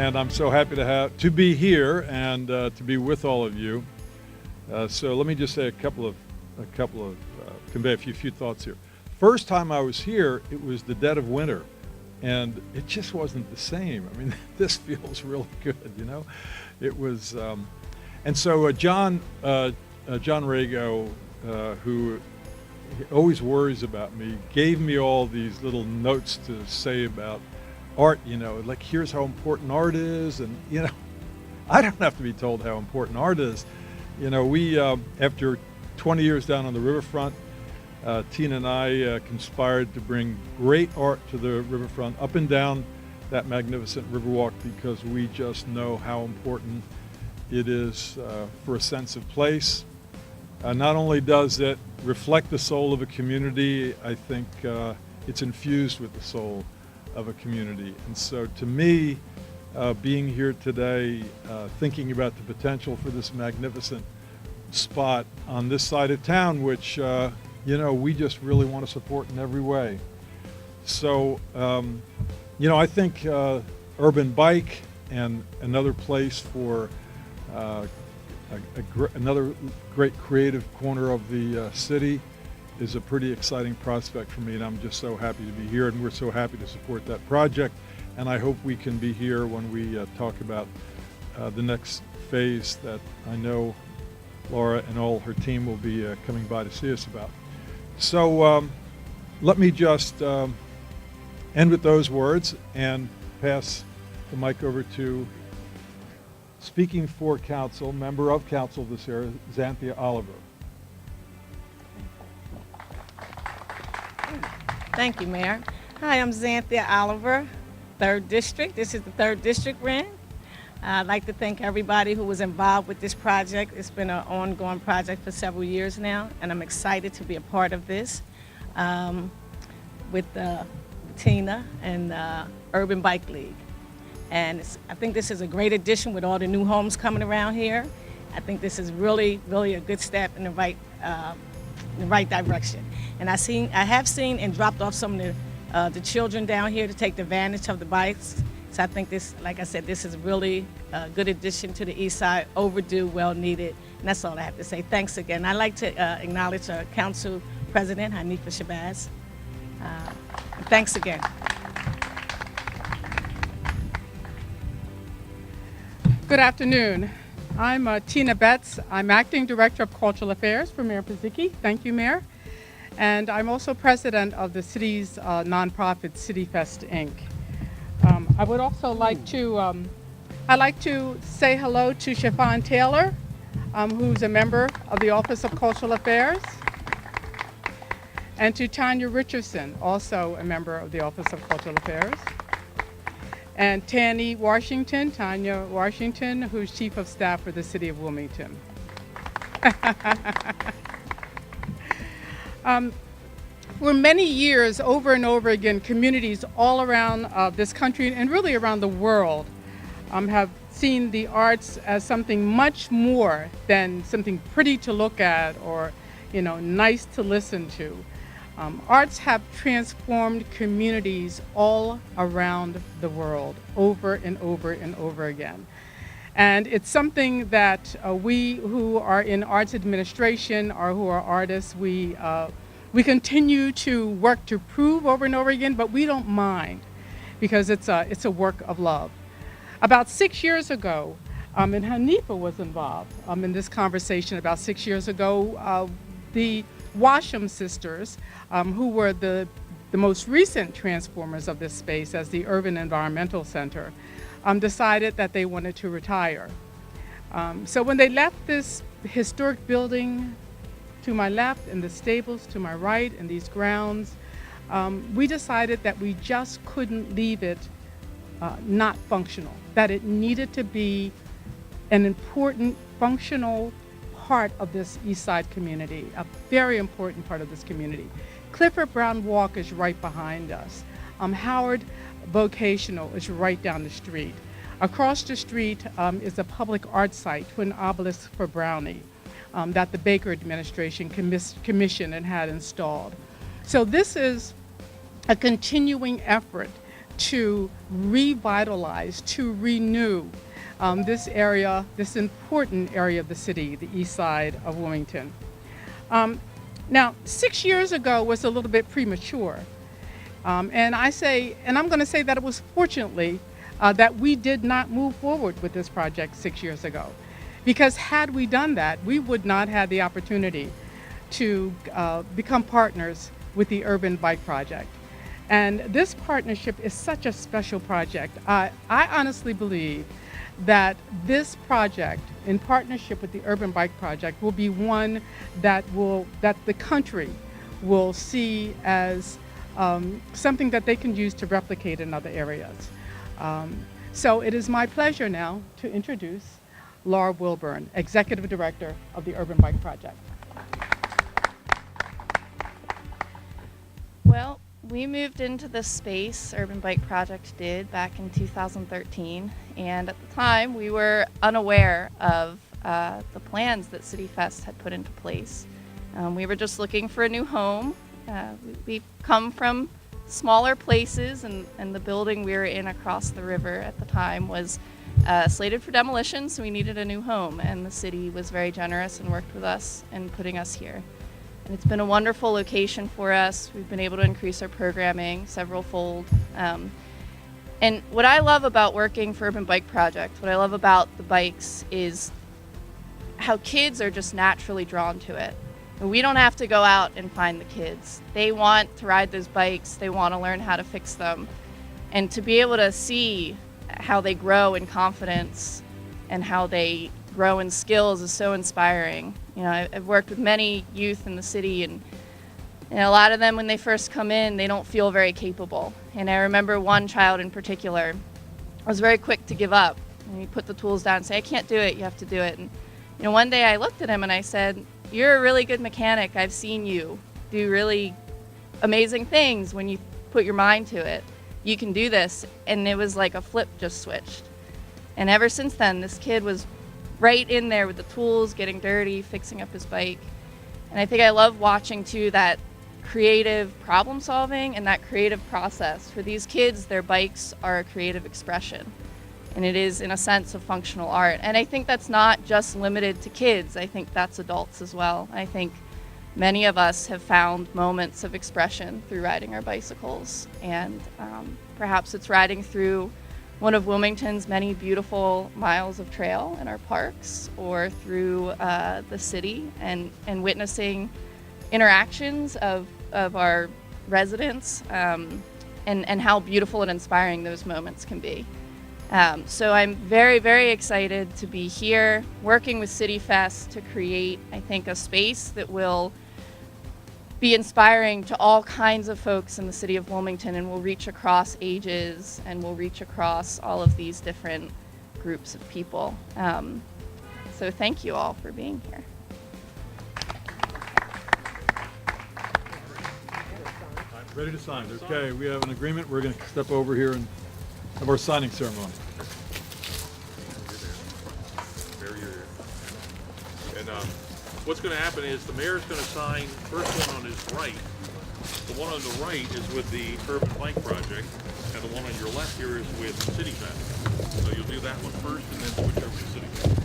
and I'm so happy to be here and to be with all of you. So let me just say convey a few thoughts here. First time I was here, it was the dead of winter, and it just wasn't the same. I mean, this feels really good, you know. It was, and so John Rago, who always worries about me, gave me all these little notes to say about art, you know, like here's how important art is, and you know, I don't have to be told how important art is. You know, we after 20 years down on the riverfront, Tina and I conspired to bring great art to the riverfront, up and down that magnificent riverwalk, because we just know how important it is for a sense of place. Not only does it reflect the soul of a community, I think it's infused with the soul of a community. And so to me, being here today, thinking about the potential for this magnificent spot on this side of town, which you know, we just really want to support in every way. So, you know, I think Urban Bike and another place for another great creative corner of the city is a pretty exciting prospect for me, and I'm just so happy to be here, and we're so happy to support that project. And I hope we can be here when we talk about the next phase that I know Laura and all her team will be coming by to see us about. So let me just end with those words and pass the mic over to speaking for council, member of council this area, Xanthia Oliver. Thank you, Mayor. Hi, I'm Xanthia Oliver, 3rd District. This is the 3rd District we're in. I'd like to thank everybody who was involved with this project. It's been an ongoing project for several years now, and I'm excited to be a part of this with Tina and Urban Bike League. And I think this is a great addition with all the new homes coming around here. I think this is really, really a good step in the right direction. And I have seen and dropped off some of the children down here to take advantage of the bikes. So I think this, like I said, this is really a good addition to the east side, overdue, well needed, and that's all I have to say. Thanks again. I'd like to acknowledge our Council President, Hanifa Shabazz. And thanks again. Good afternoon. I'm Tina Betts. I'm Acting Director of Cultural Affairs for Mayor Pazicki. Thank you, Mayor. And I'm also president of the city's nonprofit Cityfest, Inc. I would also like to, I'd like to say hello to Chiffon Taylor, who's a member of the Office of Cultural Affairs, and to Tanya Richardson, also a member of the Office of Cultural Affairs, and Tanya Washington, who's Chief of Staff for the City of Wilmington. For many years, over and over again, communities all around this country and really around the world have seen the arts as something much more than something pretty to look at or, you know, nice to listen to. Arts have transformed communities all around the world over and over and over again. And it's something that we who are in arts administration or who are artists, we continue to work to prove over and over again, but we don't mind because it's a work of love. About 6 years ago, and Hanifa was involved in this conversation about 6 years ago, the Washam sisters, who were the most recent transformers of this space as the Urban Environmental Center, decided that they wanted to retire. So when they left this historic building to my left and the stables to my right and these grounds, we decided that we just couldn't leave it not functional, that it needed to be an important functional part of this East Side community, a very important part of this community. Clifford Brown Walk is right behind us. Howard Vocational is right down the street. Across the street is a public art site, Twin Obelisk for Brownie, that the Baker administration commissioned and had installed. So this is a continuing effort to revitalize, to renew this area, this important area of the city, the east side of Wilmington. Now, 6 years ago was a little bit premature. And I'm going to say that it was fortunately that we did not move forward with this project 6 years ago. Because had we done that, we would not have the opportunity to become partners with the Urban Bike Project. And this partnership is such a special project. I honestly believe that this project, in partnership with the Urban Bike Project, will be one that the country will see as something that they can use to replicate in other areas. So it is my pleasure now to introduce Laura Wilburn, Executive Director of the Urban Bike Project. Well, we moved into this space, Urban Bike Project did, back in 2013, and at the time we were unaware of the plans that Cityfest had put into place. We were just looking for a new home. We come from smaller places, and the building we were in across the river at the time was slated for demolition, so we needed a new home, and the city was very generous and worked with us in putting us here. And it's been a wonderful location for us. We've been able to increase our programming several-fold. And what I love about working for Urban Bike Project, what I love about the bikes is how kids are just naturally drawn to it. And we don't have to go out and find the kids. They want to ride those bikes. They want to learn how to fix them. And to be able to see how they grow in confidence and how they grow in skills is so inspiring. You know, I've worked with many youth in the city, and a lot of them, when they first come in, they don't feel very capable. And I remember one child in particular was very quick to give up. And he put the tools down and say, "I can't do it, you have to do it." And you know, one day I looked at him and I said, "You're a really good mechanic. I've seen you do really amazing things when you put your mind to it. You can do this." And it was like a flip just switched. And ever since then, this kid was right in there with the tools, getting dirty, fixing up his bike. And I think I love watching too that creative problem solving and that creative process. For these kids, their bikes are a creative expression. And it is, in a sense, a functional art. And I think that's not just limited to kids. I think that's adults as well. I think many of us have found moments of expression through riding our bicycles. And perhaps it's riding through one of Wilmington's many beautiful miles of trail in our parks, or through the city and witnessing interactions of our residents and how beautiful and inspiring those moments can be. So I'm very, very excited to be here working with Cityfest to create, I think, a space that will be inspiring to all kinds of folks in the city of Wilmington, and will reach across ages and will reach across all of these different groups of people. So thank you all for being here. Ready to sign. Okay, we have an agreement. We're going to step over here and have our signing ceremony. And what's going to happen is the mayor's going to sign first one on his right. The one on the right is with the Urban Bike Project, and the one on your left here is with Cityfest. So you'll do that one first and then switch over to Cityfest.